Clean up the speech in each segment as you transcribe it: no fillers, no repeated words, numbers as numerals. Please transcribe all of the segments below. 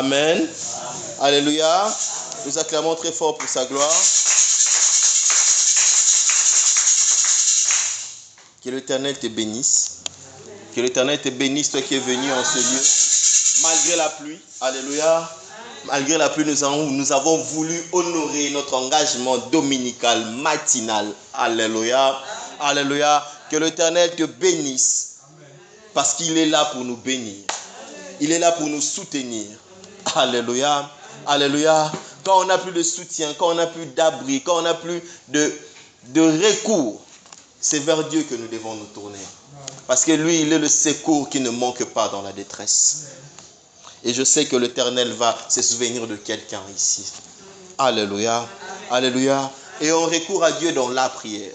Amen. Alléluia. Nous acclamons très fort pour sa gloire. Que l'Éternel te bénisse. Que l'Éternel te bénisse, toi qui es venu en ce lieu. Malgré la pluie. Alléluia. Malgré la pluie, nous avons voulu honorer notre engagement dominical, matinal. Alléluia. Alléluia. Que l'Éternel te bénisse. Parce qu'il est là pour nous bénir. Il est là pour nous soutenir. Alléluia. Alléluia. Quand on n'a plus de soutien, quand on n'a plus d'abri, quand on n'a plus de recours, c'est vers Dieu que nous devons nous tourner. Parce que lui, il est le secours qui ne manque pas dans la détresse. Et je sais que l'Éternel va se souvenir de quelqu'un ici. Alléluia. Alléluia. Et on recourt à Dieu dans la prière.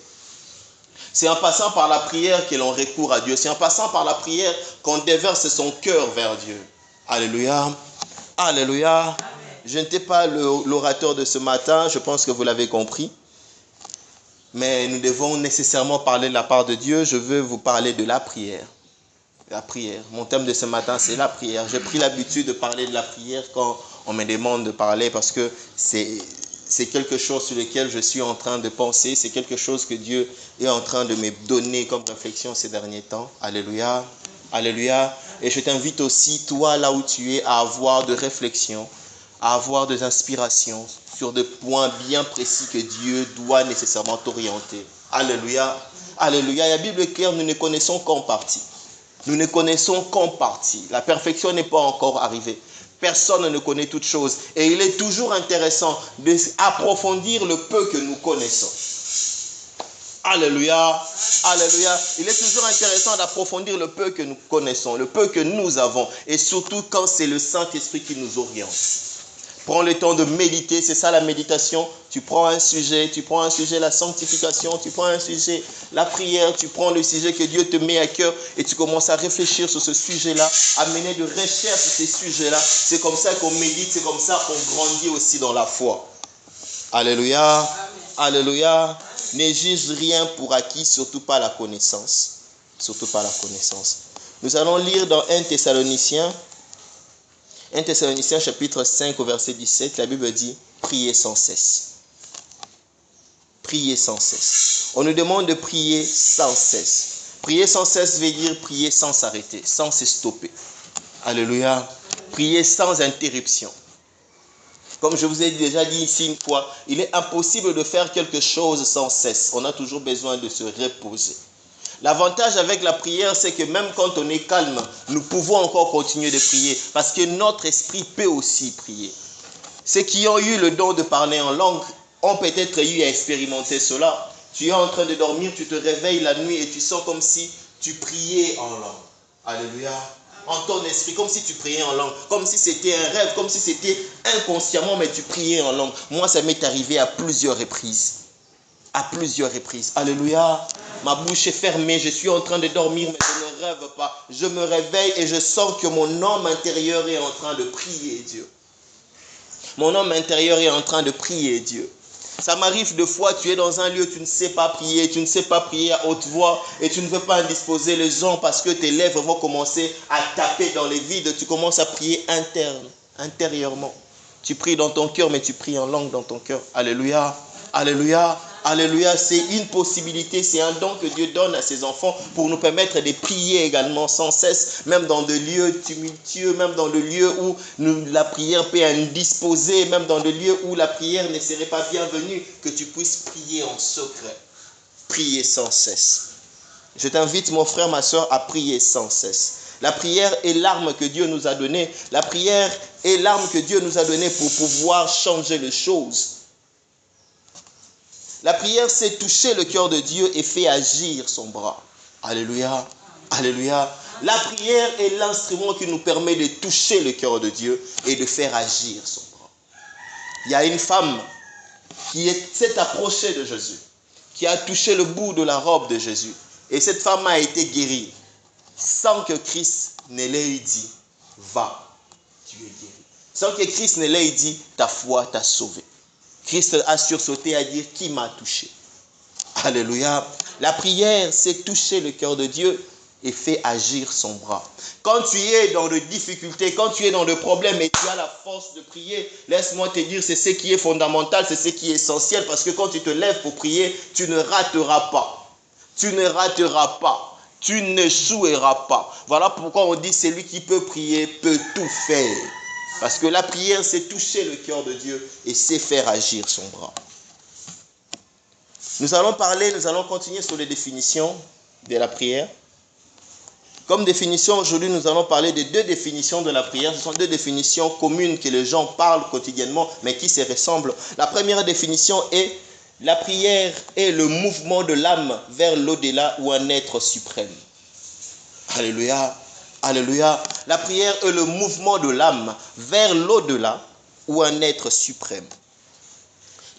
C'est en passant par la prière que l'on recourt à Dieu. C'est en passant par la prière qu'on déverse son cœur vers Dieu. Alléluia. Alléluia. Je n'étais pas l'orateur de ce matin. Je pense que vous l'avez compris. Mais nous devons nécessairement parler de la part de Dieu. Je veux vous parler de la prière. La prière. Mon thème de ce matin, c'est la prière. J'ai pris l'habitude de parler de la prière quand on me demande de parler parce que c'est quelque chose sur lequel je suis en train de penser. C'est quelque chose que Dieu est en train de me donner comme réflexion ces derniers temps. Alléluia. Alléluia. Et je t'invite aussi, toi, là où tu es, à avoir de réflexions, à avoir des inspirations sur des points bien précis que Dieu doit nécessairement t'orienter. Alléluia. Alléluia. La Bible est claire, nous ne connaissons qu'en partie. Nous ne connaissons qu'en partie. La perfection n'est pas encore arrivée. Personne ne connaît toutes choses. Et il est toujours intéressant d'approfondir le peu que nous connaissons. Alléluia. Alléluia. Il est toujours intéressant d'approfondir le peu que nous connaissons, le peu que nous avons. Et surtout quand c'est le Saint-Esprit qui nous oriente. Prends le temps de méditer, c'est ça la méditation. Tu prends un sujet, la sanctification, tu prends un sujet, la prière, tu prends le sujet que Dieu te met à cœur et tu commences à réfléchir sur ce sujet-là, à mener de recherches sur ces sujets-là. C'est comme ça qu'on médite, c'est comme ça qu'on grandit aussi dans la foi. Alléluia. Amen. Alléluia. Ne juge rien pour acquis, surtout pas la connaissance. Surtout pas la connaissance. Nous allons lire dans 1 Thessaloniciens chapitre 5 au verset 17, la Bible dit « Priez sans cesse ». Priez sans cesse. On nous demande de prier sans cesse. Prier sans cesse veut dire prier sans s'arrêter, sans se stopper. Alléluia. Prier sans interruption. Comme je vous ai déjà dit ici une fois, il est impossible de faire quelque chose sans cesse. On a toujours besoin de se reposer. L'avantage avec la prière, c'est que même quand on est calme, nous pouvons encore continuer de prier parce que notre esprit peut aussi prier. Ceux qui ont eu le don de parler en langue ont peut-être eu à expérimenter cela. Tu es en train de dormir, tu te réveilles la nuit et tu sens comme si tu priais en langue. Alléluia. En ton esprit, comme si tu priais en langue, comme si c'était un rêve, comme si c'était inconsciemment, mais tu priais en langue. Moi, ça m'est arrivé à plusieurs reprises. À plusieurs reprises. Alléluia. Ma bouche est fermée, je suis en train de dormir, mais je ne rêve pas. Je me réveille et je sens que mon homme intérieur est en train de prier Dieu. Mon homme intérieur est en train de prier Dieu. Ça m'arrive de fois, tu es dans un lieu, tu ne sais pas prier à haute voix et tu ne veux pas indisposer les gens parce que tes lèvres vont commencer à taper dans les vides. Tu commences à prier intérieurement. Tu pries dans ton cœur, mais tu pries en langue dans ton cœur. Alléluia, alléluia. Alléluia, c'est une possibilité, c'est un don que Dieu donne à ses enfants pour nous permettre de prier également sans cesse, même dans des lieux tumultueux, même dans des lieux où la prière peut indisposer, même dans des lieux où la prière ne serait pas bienvenue, que tu puisses prier en secret, prier sans cesse. Je t'invite, mon frère, ma soeur, à prier sans cesse. La prière est l'arme que Dieu nous a donnée. La prière est l'arme que Dieu nous a donnée pour pouvoir changer les choses. La prière, c'est toucher le cœur de Dieu et fait agir son bras. Alléluia, alléluia. La prière est l'instrument qui nous permet de toucher le cœur de Dieu et de faire agir son bras. Il y a une femme qui s'est approchée de Jésus, qui a touché le bout de la robe de Jésus. Et cette femme a été guérie sans que Christ ne l'ait dit, va, tu es guéri. Sans que Christ ne l'ait dit, ta foi t'a sauvé. Christ a sursauté à dire « Qui m'a touché ?» Alléluia. La prière, c'est toucher le cœur de Dieu et fait agir son bras. Quand tu es dans des difficultés, quand tu es dans des problèmes et tu as la force de prier, laisse-moi te dire, c'est ce qui est fondamental, c'est ce qui est essentiel, parce que quand tu te lèves pour prier, tu ne rateras pas. Tu ne rateras pas. Tu n'échoueras pas. Voilà pourquoi on dit, celui qui peut prier peut tout faire. Parce que la prière, c'est toucher le cœur de Dieu et c'est faire agir son bras. Nous allons continuer sur les définitions de la prière. Comme définition, aujourd'hui, nous allons parler de 2 définitions de la prière. Ce sont 2 définitions communes que les gens parlent quotidiennement, mais qui se ressemblent. La première définition est: la prière est le mouvement de l'âme vers l'au-delà ou un être suprême. Alléluia, alléluia. La prière est le mouvement de l'âme vers l'au-delà ou un être suprême.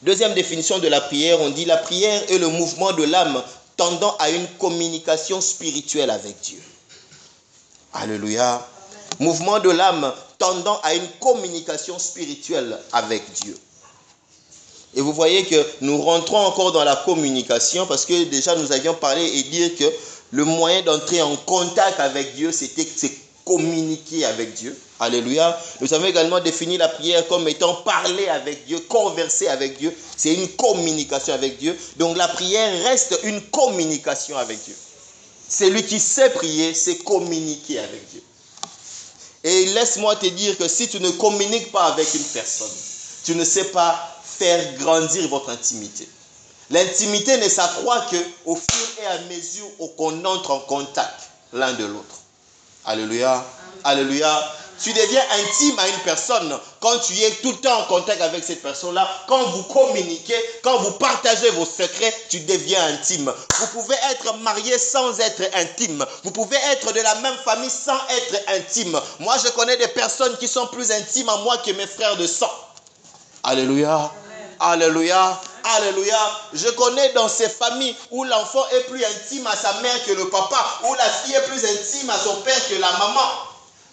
Deuxième définition de la prière, on dit: la prière est le mouvement de l'âme tendant à une communication spirituelle avec Dieu. Alléluia. Amen. Mouvement de l'âme tendant à une communication spirituelle avec Dieu. Et vous voyez que nous rentrons encore dans la communication parce que déjà nous avions parlé et dit que le moyen d'entrer en contact avec Dieu, c'est communiquer avec Dieu. Alléluia. Nous avons également défini la prière comme étant parler avec Dieu, converser avec Dieu. C'est une communication avec Dieu. Donc la prière reste une communication avec Dieu. Celui qui sait prier, c'est communiquer avec Dieu. Et laisse-moi te dire que si tu ne communiques pas avec une personne, tu ne sais pas faire grandir votre intimité. L'intimité ne s'accroît qu'au fur et à mesure qu'on entre en contact l'un de l'autre. Alléluia. Amen. Alléluia. Tu deviens intime à une personne quand tu es tout le temps en contact avec cette personne-là. Quand vous communiquez, quand vous partagez vos secrets, tu deviens intime. Vous pouvez être marié sans être intime. Vous pouvez être de la même famille sans être intime. Moi, je connais des personnes qui sont plus intimes à moi que mes frères de sang. Alléluia. Amen. Alléluia. Alléluia. Je connais dans ces familles où l'enfant est plus intime à sa mère que le papa, où la fille est plus intime à son père que la maman.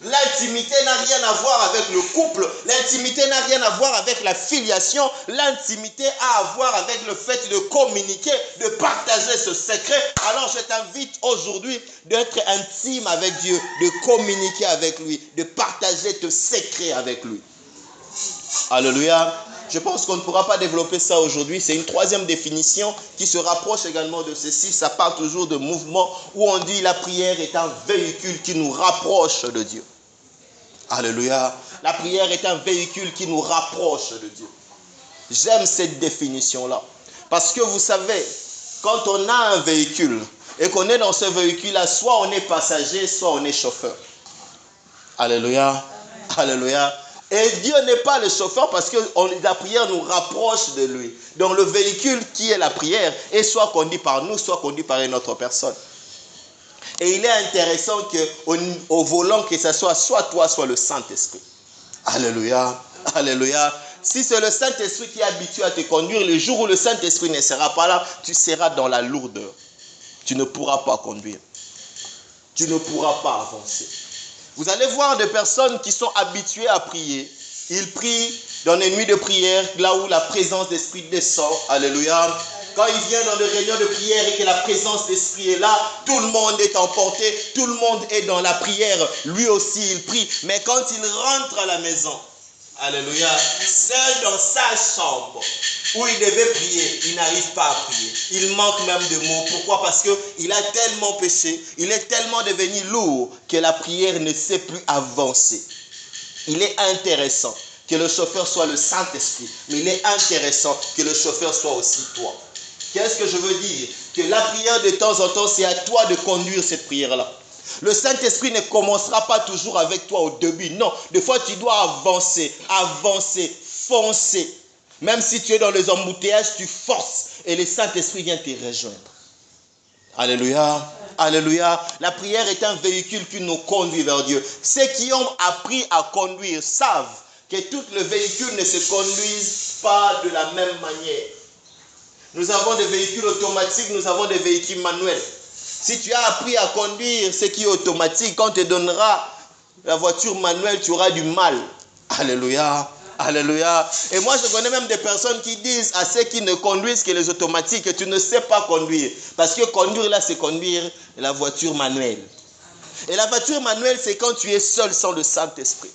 L'intimité n'a rien à voir avec le couple. L'intimité n'a rien à voir avec la filiation. L'intimité a à voir avec le fait de communiquer, de partager ce secret. Alors je t'invite aujourd'hui d'être intime avec Dieu, de communiquer avec lui, de partager tes secrets avec lui. Alléluia. Je pense qu'on ne pourra pas développer ça aujourd'hui. C'est une 3e définition qui se rapproche également de ceci. Ça part toujours de mouvement où on dit la prière est un véhicule qui nous rapproche de Dieu. Alléluia. La prière est un véhicule qui nous rapproche de Dieu. J'aime cette définition-là. Parce que vous savez, quand on a un véhicule et qu'on est dans ce véhicule-là, soit on est passager, soit on est chauffeur. Alléluia. Amen. Alléluia. Et Dieu n'est pas le chauffeur parce que la prière nous rapproche de lui. Donc le véhicule qui est la prière est soit conduit par nous, soit conduit par une autre personne. Et il est intéressant qu'au volant, que ce soit toi, soit le Saint-Esprit. Alléluia. Alléluia. Si c'est le Saint-Esprit qui est habitué à te conduire, le jour où le Saint-Esprit ne sera pas là, tu seras dans la lourdeur. Tu ne pourras pas conduire. Tu ne pourras pas avancer. Vous allez voir des personnes qui sont habituées à prier. Ils prient dans les nuits de prière, là où la présence d'Esprit descend. Alléluia. Quand ils viennent dans des réunions de prière et que la présence d'Esprit est là, tout le monde est emporté, tout le monde est dans la prière. Lui aussi, il prie. Mais quand il rentre à la maison, alléluia, seul dans sa chambre où il devait prier, il n'arrive pas à prier. Il manque même de mots. Pourquoi? Parce qu'il a tellement péché, il est tellement devenu lourd que la prière ne sait plus avancer. Il est intéressant que le chauffeur soit le Saint-Esprit, mais il est intéressant que le chauffeur soit aussi toi. Qu'est-ce que je veux dire? Que la prière de temps en temps, c'est à toi de conduire cette prière-là. Le Saint-Esprit ne commencera pas toujours avec toi au début. Non, des fois tu dois avancer, foncer. Même si tu es dans les embouteillages, tu forces et le Saint-Esprit vient te rejoindre. Alléluia. Alléluia. La prière est un véhicule qui nous conduit vers Dieu. Ceux qui ont appris à conduire savent que tous les véhicules ne se conduisent pas de la même manière. Nous avons des véhicules automatiques, nous avons des véhicules manuels. Si tu as appris à conduire ce qui est automatique, quand on te donnera la voiture manuelle, tu auras du mal. Alléluia. Alléluia. Et moi, je connais même des personnes qui disent à ceux qui ne conduisent que les automatiques que tu ne sais pas conduire. Parce que conduire là, c'est conduire la voiture manuelle. Et la voiture manuelle, c'est quand tu es seul sans le Saint-Esprit.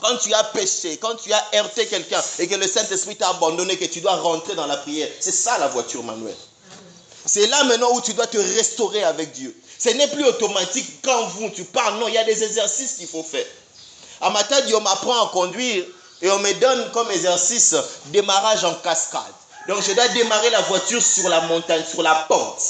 Quand tu as péché, quand tu as heurté quelqu'un et que le Saint-Esprit t'a abandonné, que tu dois rentrer dans la prière. C'est ça la voiture manuelle. C'est là maintenant où tu dois te restaurer avec Dieu. Ce n'est plus automatique quand tu parles. Non, il y a des exercices qu'il faut faire. À matin, on m'apprend à conduire et on me donne comme exercice démarrage en cascade. Donc je dois démarrer la voiture sur la montagne, sur la pente.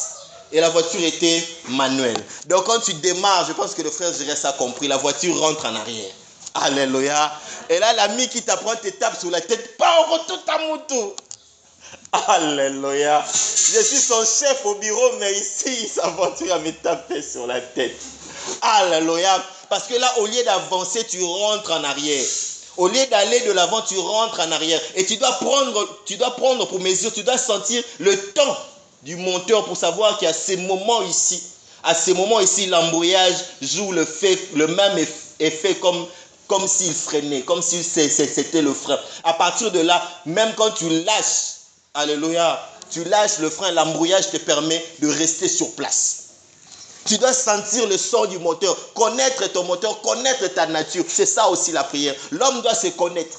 Et la voiture était manuelle. Donc quand tu démarres, je pense que le frère Jérès a compris, la voiture rentre en arrière. Alléluia. Et là, l'ami qui t'apprend te tape sur la tête. Pas au retour ta moto. Alléluia. Je suis son chef au bureau, mais ici, sa voiture a me tapé sur la tête. Alléluia. Parce que là, au lieu d'avancer, tu rentres en arrière. Au lieu d'aller de l'avant, tu rentres en arrière. Et tu dois prendre pour mesure, tu dois sentir le temps du moteur pour savoir qu'à ces moments ici, l'embrayage joue le même effet comme s'il freinait, comme si c'était le frein. À partir de là, même quand tu lâches, alléluia, tu lâches le frein, l'embrayage te permet de rester sur place. Tu dois sentir le son du moteur, connaître ton moteur, connaître ta nature. C'est ça aussi la prière. L'homme doit se connaître.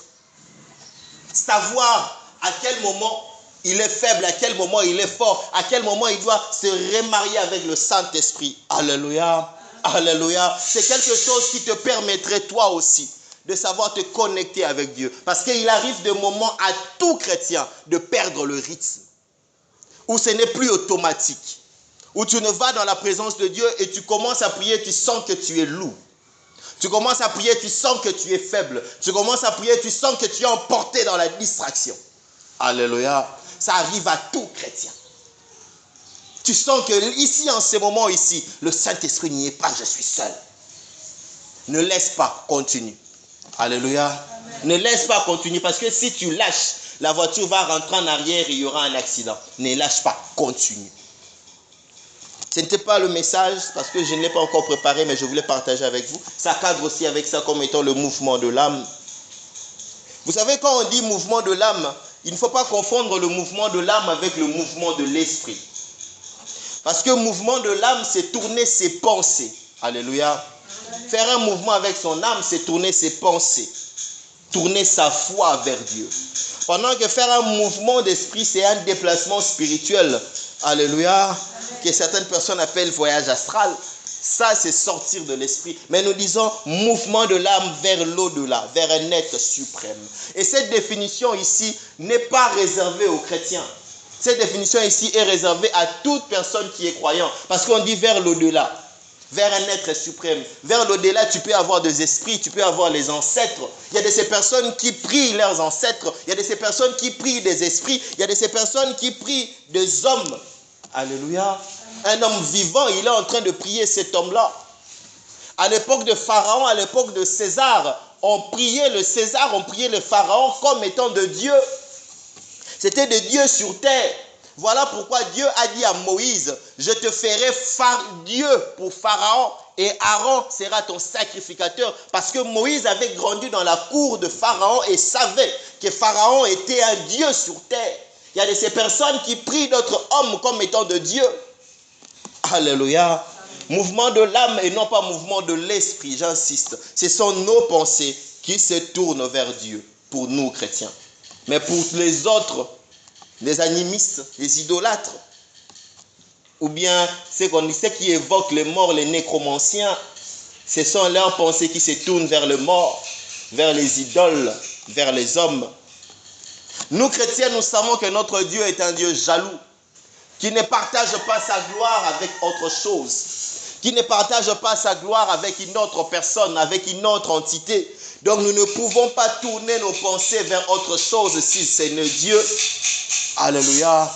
Savoir à quel moment il est faible, à quel moment il est fort, à quel moment il doit se remarier avec le Saint-Esprit. Alléluia. Alléluia. C'est quelque chose qui te permettrait toi aussi de savoir te connecter avec Dieu. Parce qu'il arrive des moments à tout chrétien de perdre le rythme. Où ce n'est plus automatique. Où tu ne vas dans la présence de Dieu et tu commences à prier, tu sens que tu es lourd. Tu commences à prier, tu sens que tu es faible. Tu commences à prier, tu sens que tu es emporté dans la distraction. Alléluia. Ça arrive à tout chrétien. Tu sens que ici, en ce moment ici, le Saint-Esprit n'y est pas, je suis seul. Ne laisse pas, continue. Alléluia. Amen. Ne laisse pas, continue, parce que si tu lâches, la voiture va rentrer en arrière et il y aura un accident. Ne lâche pas, continue. Ce n'était pas le message, parce que je ne l'ai pas encore préparé, mais je voulais partager avec vous. Ça cadre aussi avec ça comme étant le mouvement de l'âme. Vous savez, quand on dit mouvement de l'âme, il ne faut pas confondre le mouvement de l'âme avec le mouvement de l'esprit. Parce que le mouvement de l'âme, c'est tourner ses pensées. Alléluia. Faire un mouvement avec son âme, c'est tourner ses pensées. Tourner sa foi vers Dieu. Pendant que faire un mouvement d'esprit, c'est un déplacement spirituel. Alléluia. Que certaines personnes appellent voyage astral. Ça, c'est sortir de l'esprit. Mais nous disons mouvement de l'âme vers l'au-delà, vers un être suprême. Et cette définition ici n'est pas réservée aux chrétiens. Cette définition ici est réservée à toute personne qui est croyant. Parce qu'on dit vers l'au-delà, vers un être suprême. Vers l'au-delà, tu peux avoir des esprits, tu peux avoir les ancêtres. Il y a de ces personnes qui prient leurs ancêtres. Il y a de ces personnes qui prient des esprits. Il y a de ces personnes qui prient des hommes. Alléluia. Un homme vivant, il est en train de prier cet homme-là. À l'époque de Pharaon, à l'époque de César, on priait le César, on priait le Pharaon comme étant de Dieu. C'était de Dieu sur terre. Voilà pourquoi Dieu a dit à Moïse, je te ferai Dieu pour Pharaon et Aaron sera ton sacrificateur. Parce que Moïse avait grandi dans la cour de Pharaon et savait que Pharaon était un Dieu sur terre. Il y a de ces personnes qui prient d'autres hommes comme étant de Dieu. Alléluia. Mouvement de l'âme et non pas mouvement de l'esprit, j'insiste. Ce sont nos pensées qui se tournent vers Dieu pour nous chrétiens. Mais pour les autres, les animistes, les idolâtres, ou bien ceux qui évoquent les morts, les nécromanciens, ce sont leurs pensées qui se tournent vers le mort, vers les idoles, vers les hommes. Nous chrétiens, nous savons que notre Dieu est un Dieu jaloux, qui ne partage pas sa gloire avec autre chose, qui ne partage pas sa gloire avec une autre personne, avec une autre entité. Donc nous ne pouvons pas tourner nos pensées vers autre chose si ce n'est Dieu. Alléluia.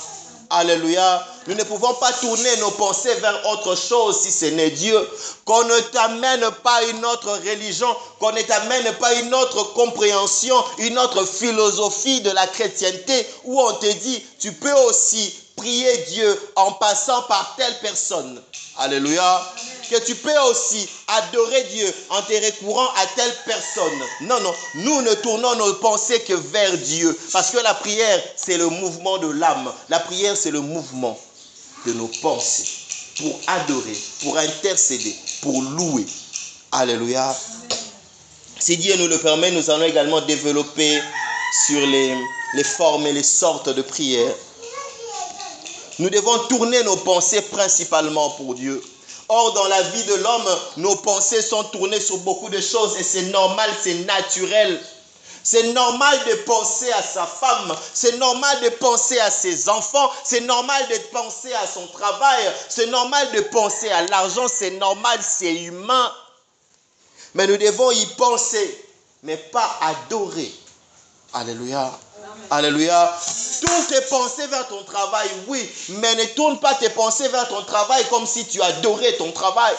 Alléluia. Nous ne pouvons pas tourner nos pensées vers autre chose si ce n'est Dieu. Qu'on ne t'amène pas une autre religion, qu'on ne t'amène pas une autre compréhension, une autre philosophie de la chrétienté où on te dit, tu peux aussi prier Dieu en passant par telle personne. Alléluia. Amen. Que tu peux aussi adorer Dieu en te recourant à telle personne. Non, non. Nous ne tournons nos pensées que vers Dieu. Parce que la prière, c'est le mouvement de l'âme. La prière, c'est le mouvement de nos pensées. pour adorer, pour intercéder, pour louer. Alléluia. Si Dieu nous le permet, nous allons également développer sur les formes et les sortes de prières. Nous devons tourner nos pensées principalement pour Dieu. Or, dans la vie de l'homme, nos pensées sont tournées sur beaucoup de choses et c'est normal, c'est naturel. C'est normal de penser à sa femme, c'est normal de penser à ses enfants, c'est normal de penser à son travail, c'est normal de penser à l'argent, c'est normal, c'est humain. Mais nous devons y penser, mais pas adorer. Alléluia. Alléluia. Tourne tes pensées vers ton travail, oui, mais ne tourne pas tes pensées vers ton travail comme si tu adorais ton travail.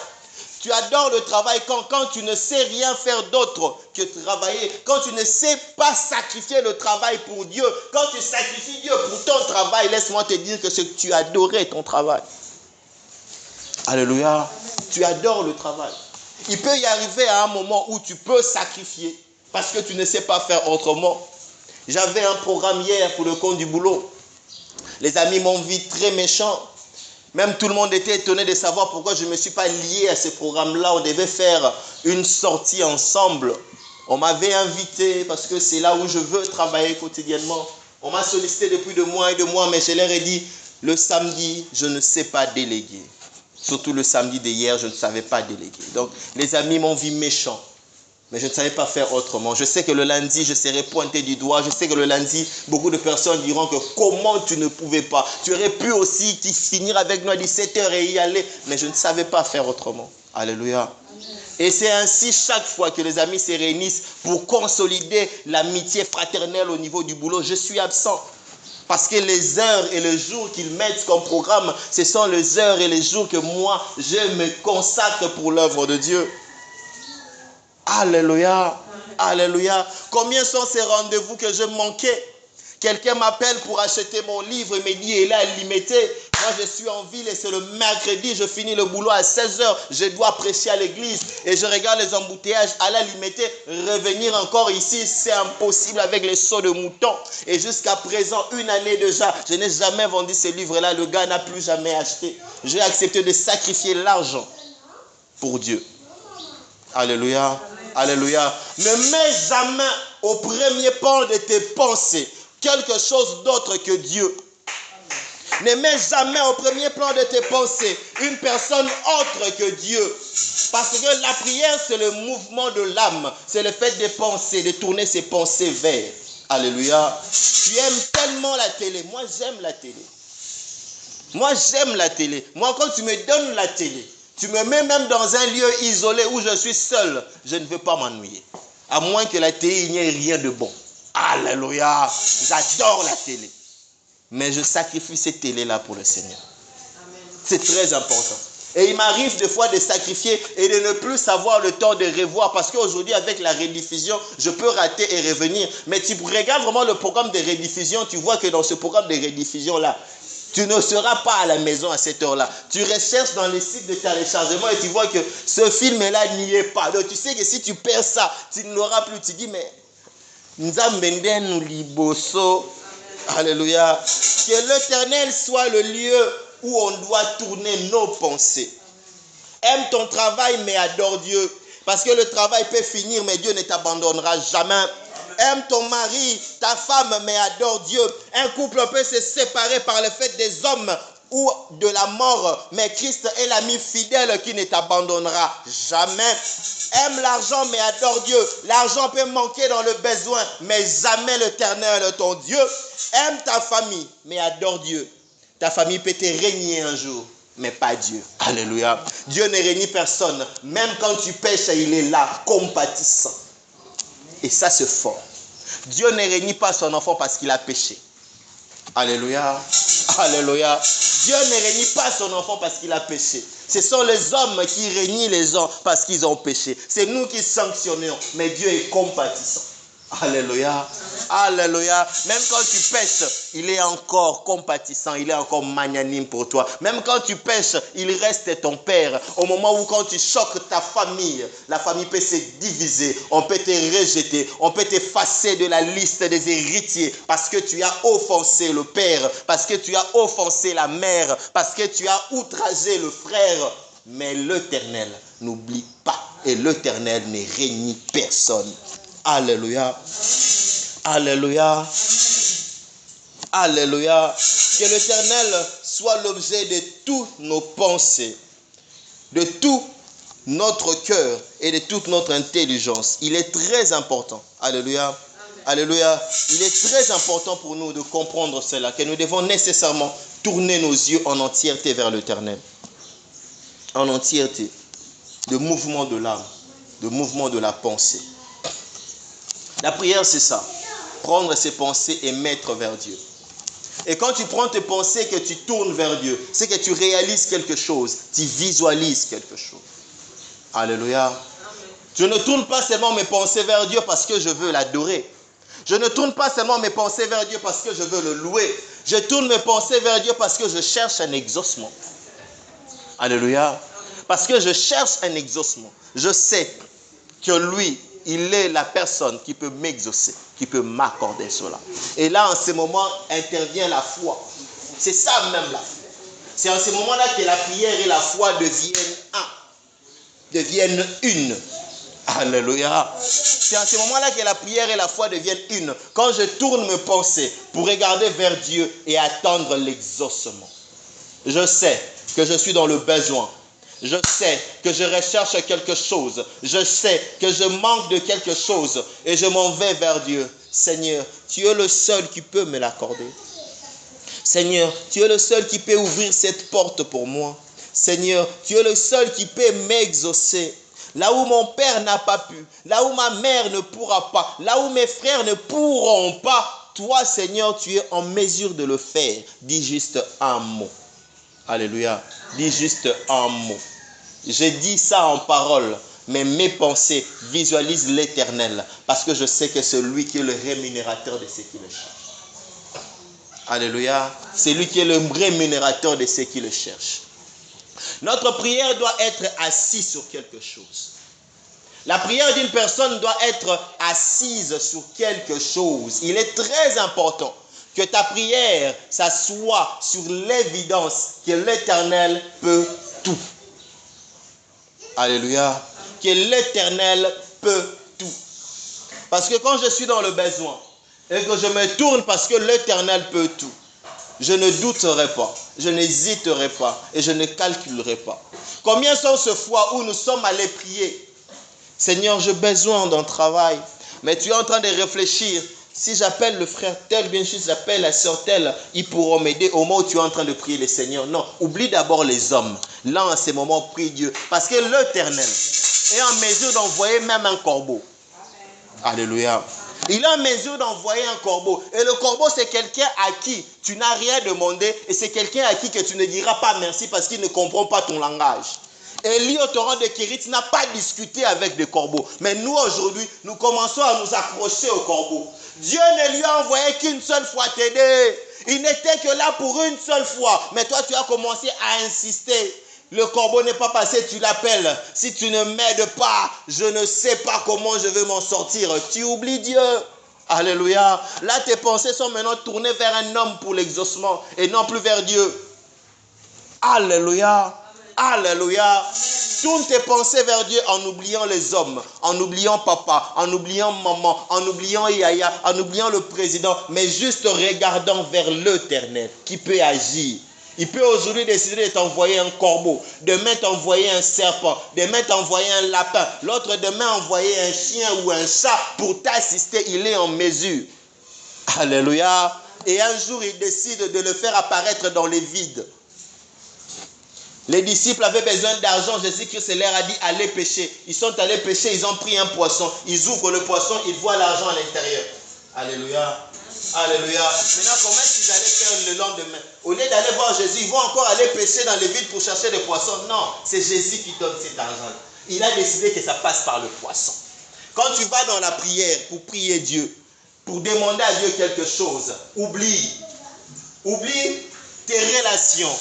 Tu adores le travail quand tu ne sais rien faire d'autre que travailler, quand tu ne sais pas sacrifier le travail pour Dieu, quand tu sacrifies Dieu pour ton travail, laisse-moi te dire que c'est que tu adorais ton travail. Alléluia. Tu adores le travail. Il peut y arriver à un moment où tu peux sacrifier parce que tu ne sais pas faire autrement. J'avais un programme hier pour le compte du boulot. Les amis m'ont vu très méchant. Même tout le monde était étonné de savoir pourquoi je ne me suis pas lié à ce programme-là. On devait faire une sortie ensemble. On m'avait invité parce que c'est là où je veux travailler quotidiennement. On m'a sollicité depuis 2 mois et 2 mois, mais je leur ai dit, le samedi, je ne sais pas déléguer. Surtout le samedi d'hier, je ne savais pas déléguer. Donc, les amis m'ont vu méchant. Mais je ne savais pas faire autrement. Je sais que le lundi, je serai pointé du doigt. Je sais que le lundi, beaucoup de personnes diront que comment tu ne pouvais pas. Tu aurais pu aussi finir avec nous à 17h et y aller. Mais je ne savais pas faire autrement. Alléluia. Et c'est ainsi chaque fois que les amis se réunissent pour consolider l'amitié fraternelle au niveau du boulot. Je suis absent. Parce que les heures et les jours qu'ils mettent comme programme, ce sont les heures et les jours que moi, je me consacre pour l'œuvre de Dieu. Alléluia, alléluia. Combien sont ces rendez-vous que je manquais? Quelqu'un m'appelle pour acheter mon livre et me dit, il est limité. Moi, je suis en ville et c'est le mercredi, je finis le boulot à 16h. Je dois prêcher à l'église et je regarde les embouteillages à la limité. Revenir encore ici, c'est impossible avec les sauts de moutons. Et jusqu'à présent, 1 année déjà, je n'ai jamais vendu ce livre-là. Le gars n'a plus jamais acheté. J'ai accepté de sacrifier l'argent pour Dieu. Alléluia. Alléluia. Ne mets jamais au premier plan de tes pensées quelque chose d'autre que Dieu. Ne mets jamais au premier plan de tes pensées une personne autre que Dieu. Parce que la prière, c'est le mouvement de l'âme. C'est le fait de penser, de tourner ses pensées vers. Alléluia. Tu aimes tellement la télé. Moi, j'aime la télé. Moi, j'aime la télé. Moi, quand tu me donnes la télé, tu me mets même dans un lieu isolé où je suis seul, je ne veux pas m'ennuyer. À moins que la télé, il n'y ait rien de bon. Alléluia. J'adore la télé. Mais je sacrifie cette télé-là pour le Seigneur. C'est très important. Et il m'arrive des fois de sacrifier et de ne plus savoir le temps de revoir. Parce qu'aujourd'hui, avec la rediffusion, je peux rater et revenir. Mais tu regardes vraiment le programme de rediffusion, tu vois que dans ce programme de rediffusion-là, tu ne seras pas à la maison à cette heure-là. Tu recherches dans les sites de téléchargement et tu vois que ce film-là n'y est pas. Donc tu sais que si tu perds ça, tu ne l'auras plus. Tu dis, mais Nzambenden liboso. Alléluia. Que l'Éternel soit le lieu où on doit tourner nos pensées. Aime ton travail, mais adore Dieu. Parce que le travail peut finir, mais Dieu ne t'abandonnera jamais. Aime ton mari, ta femme, mais adore Dieu. Un couple peut se séparer par le fait des hommes ou de la mort, mais Christ est l'ami fidèle qui ne t'abandonnera jamais. Aime l'argent, mais adore Dieu. L'argent peut manquer dans le besoin, mais jamais l'Éternel, ton Dieu. Aime ta famille, mais adore Dieu. Ta famille peut te régner un jour, mais pas Dieu. Alléluia. Dieu ne renie personne. Même quand tu pêches, il est là, compatissant. Et ça, c'est fort. Dieu ne renie pas son enfant parce qu'il a péché. Alléluia. Alléluia. Dieu ne renie pas son enfant parce qu'il a péché. Ce sont les hommes qui régnent les gens parce qu'ils ont péché. C'est nous qui sanctionnons, mais Dieu est compatissant. Alléluia. Alléluia. Même quand tu pèches, il est encore compatissant, il est encore magnanime pour toi. Même quand tu pèches, il reste ton Père. Au moment où quand tu choques ta famille, la famille peut se diviser, on peut te rejeter, on peut t'effacer de la liste des héritiers parce que tu as offensé le Père, parce que tu as offensé la mère, parce que tu as outragé le frère. Mais l'Éternel n'oublie pas et l'Éternel ne renie personne. Alléluia. Alléluia. Alléluia. Que l'Éternel soit l'objet de toutes nos pensées, de tout notre cœur et de toute notre intelligence. Il est très important. Alléluia. Amen. Alléluia. Il est très important pour nous de comprendre cela, que nous devons nécessairement tourner nos yeux en entièreté vers l'Éternel. En entièreté. De mouvement de l'âme, de mouvement de la pensée. La prière, c'est ça. Prendre ses pensées et mettre vers Dieu. Et quand tu prends tes pensées, que tu tournes vers Dieu, c'est que tu réalises quelque chose, tu visualises quelque chose. Alléluia. Amen. Je ne tourne pas seulement mes pensées vers Dieu parce que je veux l'adorer. Je ne tourne pas seulement mes pensées vers Dieu parce que je veux le louer. Je tourne mes pensées vers Dieu parce que je cherche un exaucement. Alléluia. Parce que je cherche un exaucement. Je sais que lui, il est la personne qui peut m'exaucer, qui peut m'accorder cela. Et là, en ce moment, intervient la foi. C'est ça même la foi. C'est en ce moment-là que la prière et la foi deviennent un, deviennent une. Alléluia. C'est en ce moment-là que la prière et la foi deviennent une. Quand je tourne mes pensées pour regarder vers Dieu et attendre l'exaucement. Je sais que je suis dans le besoin. Je sais que je recherche quelque chose. Je sais que je manque de quelque chose. Et je m'en vais vers Dieu. Seigneur, tu es le seul qui peut me l'accorder. Seigneur, tu es le seul qui peut ouvrir cette porte pour moi. Seigneur, tu es le seul qui peut m'exaucer. Là où mon père n'a pas pu, là où ma mère ne pourra pas, là où mes frères ne pourront pas, toi, Seigneur, tu es en mesure de le faire. Dis juste un mot. Alléluia. Dis juste un mot. Je dis ça en parole, mais mes pensées visualisent l'Éternel parce que je sais que c'est lui qui est le rémunérateur de ceux qui le cherchent. Alléluia. C'est lui qui est le rémunérateur de ceux qui le cherchent. Notre prière doit être assise sur quelque chose. La prière d'une personne doit être assise sur quelque chose. Il est très important que ta prière, ça soit sur l'évidence que l'Éternel peut tout. Alléluia. Que l'Éternel peut tout. Parce que quand je suis dans le besoin et que je me tourne parce que l'Éternel peut tout, je ne douterai pas, je n'hésiterai pas et je ne calculerai pas. Combien sont ces fois où nous sommes allés prier? Seigneur, j'ai besoin d'un travail. Mais tu es en train de réfléchir. Si j'appelle le frère tel, bien sûr, j'appelle la sœur telle, ils pourront m'aider au moment où tu es en train de prier le Seigneur. Non, oublie d'abord les hommes. Là, en ce moment, prie Dieu. Parce que l'Éternel est en mesure d'envoyer même un corbeau. Alléluia. Il est en mesure d'envoyer un corbeau. Et le corbeau, c'est quelqu'un à qui tu n'as rien demandé. Et c'est quelqu'un à qui que tu ne diras pas merci parce qu'il ne comprend pas ton langage. Élie au torrent de Kérit n'a pas discuté avec des corbeaux. Mais nous, aujourd'hui, nous commençons à nous accrocher aux corbeaux. Dieu ne lui a envoyé qu'une seule fois t'aider. Il n'était que là pour une seule fois. Mais toi, tu as commencé à insister. Le corbeau n'est pas passé, tu l'appelles. Si tu ne m'aides pas, je ne sais pas comment je vais m'en sortir. Tu oublies Dieu. Alléluia. Là, tes pensées sont maintenant tournées vers un homme pour l'exaucement et non plus vers Dieu. Alléluia. Alléluia. Tourne tes pensées vers Dieu en oubliant les hommes, en oubliant papa, en oubliant maman, en oubliant Yaya, en oubliant le président, mais juste regardant vers l'Éternel qui peut agir. Il peut aujourd'hui décider de t'envoyer un corbeau, demain t'envoyer un serpent, demain t'envoyer un lapin, l'autre demain envoyer un chien ou un chat pour t'assister. Il est en mesure. Alléluia. Et un jour, il décide de le faire apparaître dans les vides. Les disciples avaient besoin d'argent. Jésus-Christ leur a dit, allez pêcher. Ils sont allés pêcher, ils ont pris un poisson. Ils ouvrent le poisson, ils voient l'argent à l'intérieur. Alléluia. Alléluia. Maintenant, comment est-ce qu'ils allaient faire le lendemain? Au lieu d'aller voir Jésus, ils vont encore aller pêcher dans les vides pour chercher des poissons. Non, c'est Jésus qui donne cet argent. Il a décidé que ça passe par le poisson. Quand tu vas dans la prière pour prier Dieu, pour demander à Dieu quelque chose, oublie tes relations,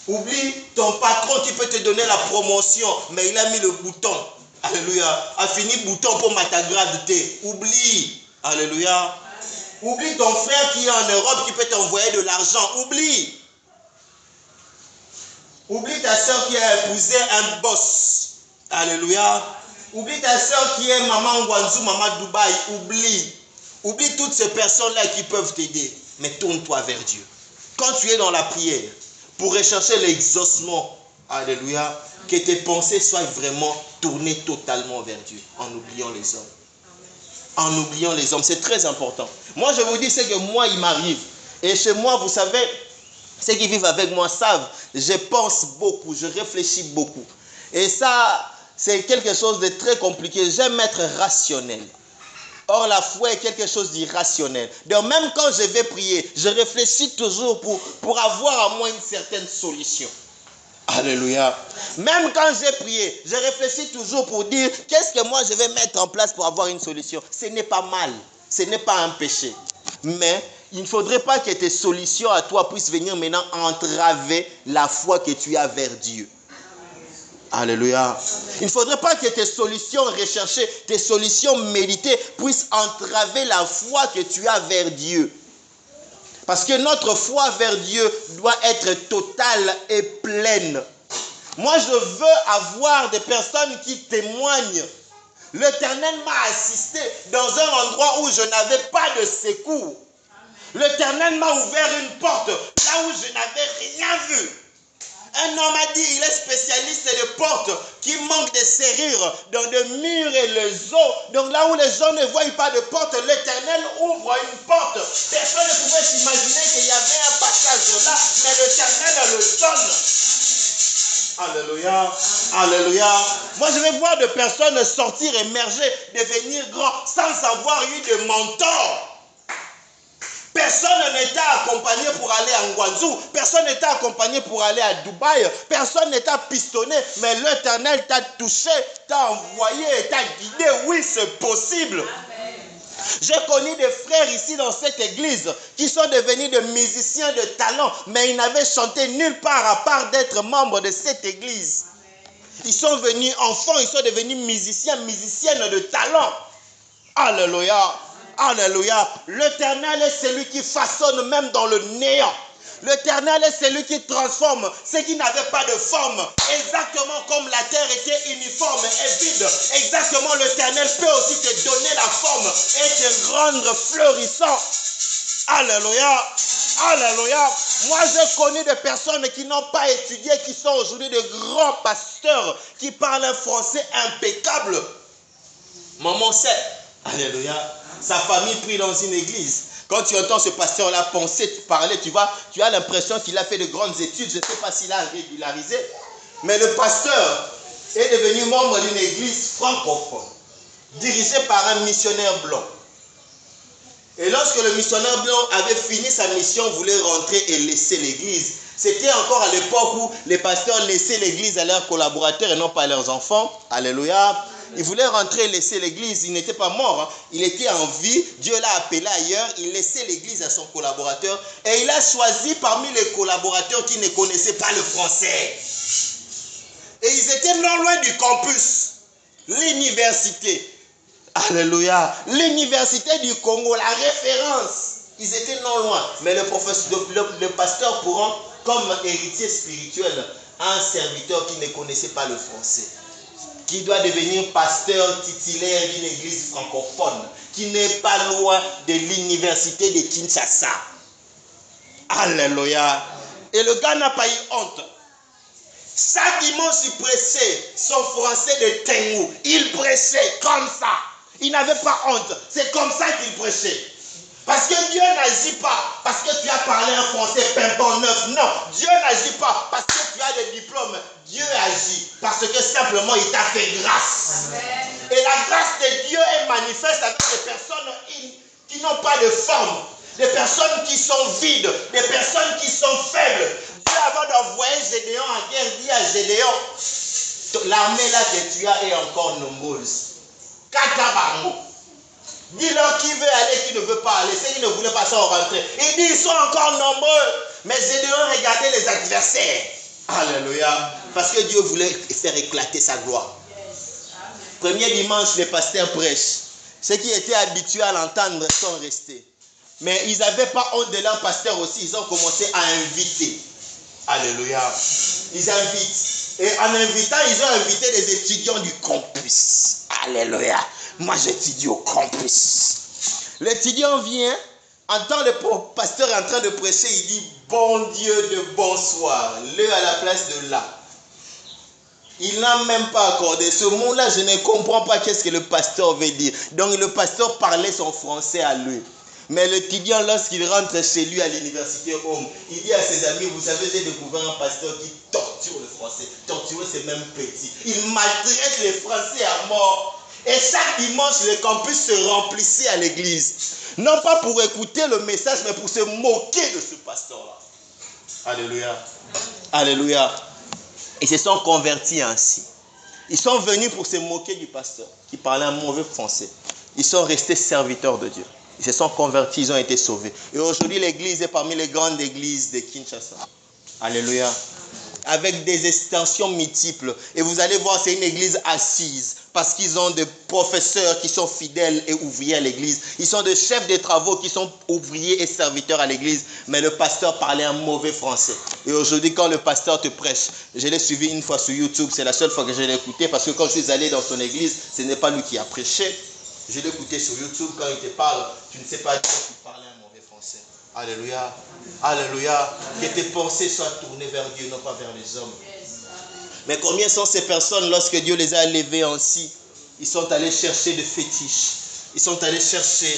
oublie ton patron qui peut te donner la promotion, mais il a mis le bouton. Alléluia. A fini bouton pour matagrade. Oublie. Alléluia. Oublie ton frère qui est en Europe qui peut t'envoyer de l'argent. Oublie ta soeur qui a épousé un boss. Alléluia. Oublie ta soeur qui est maman Wanzou, maman Dubaï. Oublie toutes ces personnes-là qui peuvent t'aider. Mais tourne-toi vers Dieu. Quand tu es dans la prière, pour rechercher l'exaucement, alléluia, que tes pensées soient vraiment tournées totalement vers Dieu, en oubliant les hommes. En oubliant les hommes, c'est très important. Moi, je vous dis, c'est que moi, il m'arrive. Et chez moi, vous savez, ceux qui vivent avec moi savent, je pense beaucoup, je réfléchis beaucoup. Et ça, c'est quelque chose de très compliqué. J'aime être rationnel. Or, la foi est quelque chose d'irrationnel. Donc, même quand je vais prier, je réfléchis toujours pour avoir à moi une certaine solution. Alléluia. Même quand j'ai prié, je réfléchis toujours pour dire qu'est-ce que moi je vais mettre en place pour avoir une solution. Ce n'est pas mal. Ce n'est pas un péché. Mais il ne faudrait pas que tes solutions à toi puissent venir maintenant entraver la foi que tu as vers Dieu. Alléluia. Il ne faudrait pas que tes solutions recherchées, tes solutions méditées puissent entraver la foi que tu as vers Dieu. Parce que notre foi vers Dieu doit être totale et pleine. Moi, je veux avoir des personnes qui témoignent. L'Éternel m'a assisté dans un endroit où je n'avais pas de secours. L'Éternel m'a ouvert une porte là où je n'avais rien vu. Un homme a dit, il est spécialiste de portes qui manquent de serrures dans des murs et les eaux. Donc là où les gens ne voient pas de porte, l'Éternel ouvre une porte. Personne ne pouvait s'imaginer qu'il y avait un passage là, mais l'Éternel le donne. Alléluia, alléluia. Moi je vais voir des personnes sortir, émerger, devenir grands sans avoir eu de mentor. Personne n'était accompagné pour aller à Ngwanzou. Personne n'était accompagné pour aller à Dubaï. Personne n'était pistonné. Mais l'Éternel t'a touché, t'a envoyé, t'a guidé. Oui, c'est possible. Amen. J'ai connu des frères ici dans cette église qui sont devenus des musiciens de talent. Mais ils n'avaient chanté nulle part à part d'être membres de cette église. Amen. Ils sont venus enfants, ils sont devenus musiciens, musiciennes de talent. Alléluia. Alléluia. L'Éternel est celui qui façonne même dans le néant. L'Éternel est celui qui transforme ce qui n'avait pas de forme. Exactement comme la terre était uniforme et vide. Exactement, l'Éternel peut aussi te donner la forme et te rendre florissant. Alléluia. Alléluia. Moi, j'ai connu des personnes qui n'ont pas étudié, qui sont aujourd'hui de grands pasteurs, qui parlent un français impeccable. Maman sait. Alléluia. Sa famille prie dans une église. Quand tu entends ce pasteur-là penser, parler, tu as l'impression qu'il a fait de grandes études. Je ne sais pas s'il a régularisé. Mais le pasteur est devenu membre d'une église francophone, dirigée par un missionnaire blanc. Et lorsque le missionnaire blanc avait fini sa mission, voulait rentrer et laisser l'église. C'était encore à l'époque où les pasteurs laissaient l'église à leurs collaborateurs et non pas à leurs enfants. Alléluia. Il voulait rentrer et laisser l'église. Il n'était pas mort. Il était en vie. Dieu l'a appelé ailleurs. Il laissait l'église à son collaborateur. Et il a choisi parmi les collaborateurs qui ne connaissaient pas le français. Et ils étaient non loin du campus. L'université. Alléluia. L'université du Congo, la référence. Ils étaient non loin. Mais le pasteur pourrant, comme héritier spirituel, un serviteur qui ne connaissait pas le français, qui doit devenir pasteur titulaire d'une église francophone, qui n'est pas loin de l'université de Kinshasa. Alléluia. Et le gars n'a pas eu honte. Chaque dimanche, il prêchait son français de Tengu. Il prêchait comme ça. Il n'avait pas honte. C'est comme ça qu'il prêchait. Parce que Dieu n'agit pas parce que tu as parlé un français pimpant neuf. Non, Dieu n'agit pas parce que tu as des diplômes. Dieu agit parce que simplement il t'a fait grâce. Amen. Et la grâce de Dieu est manifeste avec des personnes qui n'ont pas de forme, des personnes qui sont vides, des personnes qui sont faibles. Dieu, avant d'envoyer Gédéon en guerre, dit à Gédéon, L'armée là que tu as est encore nombreuse. Katabango. Dis-leur qui veut aller, qui ne veut pas aller. Ceux qui ne voulaient pas s'en rentrer. Il dit, ils sont encore nombreux. Mais ils devront regarder les adversaires. Alléluia. Parce que Dieu voulait faire éclater sa gloire. Premier dimanche, les pasteurs prêchent. Ceux qui étaient habitués à l'entendre sont restés. Mais ils n'avaient pas honte de leur pasteur aussi. Ils ont commencé à inviter. Alléluia. Ils invitent. Et en invitant, ils ont invité des étudiants du campus. Alléluia. Moi, j'étudie au campus. L'étudiant vient, entend le pasteur en train de prêcher. Il dit, bon Dieu de bonsoir. Le à la place de là. Il n'a même pas accordé. Ce mot-là, je ne comprends pas qu'est-ce que le pasteur veut dire. Donc, le pasteur parlait son français à lui. Mais l'étudiant, lorsqu'il rentre chez lui à l'université Homme, il dit à ses amis, vous savez, j'ai découvert un pasteur qui torture le français. Torturer, c'est même petit. Il maltraite les Français à mort. Et chaque dimanche, le campus se remplissait à l'église. Non pas pour écouter le message, mais pour se moquer de ce pasteur-là. Alléluia. Alléluia. Ils se sont convertis ainsi. Ils sont venus pour se moquer du pasteur qui parlait un mauvais français. Ils sont restés serviteurs de Dieu. Ils se sont convertis, ils ont été sauvés. Et aujourd'hui, l'église est parmi les grandes églises de Kinshasa. Alléluia. Avec des extensions multiples. Et vous allez voir, c'est une église assise. Parce qu'ils ont des professeurs qui sont fidèles et ouvriers à l'église. Ils sont des chefs de travaux qui sont ouvriers et serviteurs à l'église. Mais le pasteur parlait un mauvais français. Et aujourd'hui, quand le pasteur te prêche, je l'ai suivi une fois sur YouTube. C'est la seule fois que je l'ai écouté. Parce que quand je suis allé dans son église, ce n'est pas lui qui a prêché. Je l'ai écouté sur YouTube. Quand il te parle, tu ne sais pas dire qu'il parlait un mauvais français. Alléluia. Alléluia. Que tes pensées soient tournées vers Dieu, non pas vers les hommes. Mais combien sont ces personnes, lorsque Dieu les a élevées ainsi, ils sont allés chercher des fétiches. Ils sont allés chercher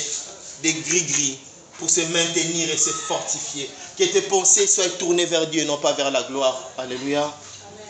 des gris-gris pour se maintenir et se fortifier. Que tes pensées soient tournées vers Dieu, non pas vers la gloire. Alléluia.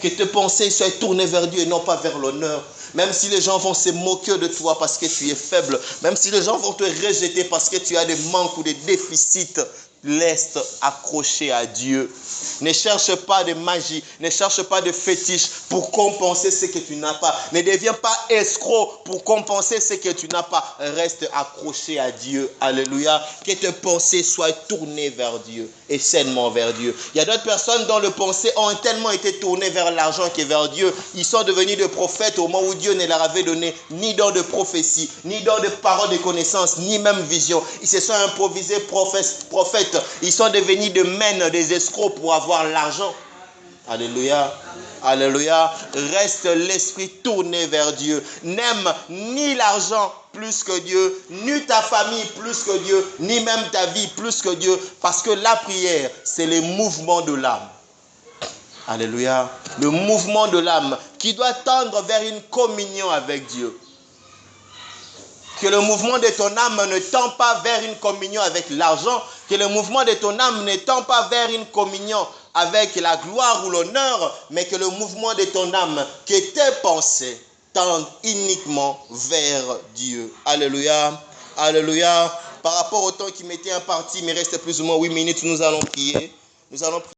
Que tes pensées soient tournées vers Dieu et non pas vers l'honneur. Même si les gens vont se moquer de toi parce que tu es faible, même si les gens vont te rejeter parce que tu as des manques ou des déficits, laisse accrocher à Dieu. Ne cherche pas de magie, ne cherche pas de fétiche pour compenser ce que tu n'as pas. Ne deviens pas escroc pour compenser ce que tu n'as pas. Reste accroché à Dieu. Alléluia. Que tes pensées soient tournées vers Dieu et sainement vers Dieu. Il y a d'autres personnes dont les pensées ont tellement été tournées vers l'argent que vers Dieu. Ils sont devenus des prophètes au moment où Dieu ne leur avait donné ni don de prophétie, ni don de parole de connaissance, ni même vision. Ils se sont improvisés prophètes. Ils sont devenus des mènes, des escrocs pour avoir l'argent. Alléluia. Alléluia. Reste l'esprit tourné vers Dieu. N'aime ni l'argent plus que Dieu, ni ta famille plus que Dieu, ni même ta vie plus que Dieu. Parce que la prière, c'est le mouvement de l'âme. Alléluia. Le mouvement de l'âme qui doit tendre vers une communion avec Dieu. Que le mouvement de ton âme ne tend pas vers une communion avec l'argent. Que le mouvement de ton âme ne tend pas vers une communion avec la gloire ou l'honneur. Mais que le mouvement de ton âme, que tes pensées tendent uniquement vers Dieu. Alléluia. Alléluia. Par rapport au temps qui m'était imparti, il me reste plus ou moins 8 minutes. Nous allons prier. Nous allons prier.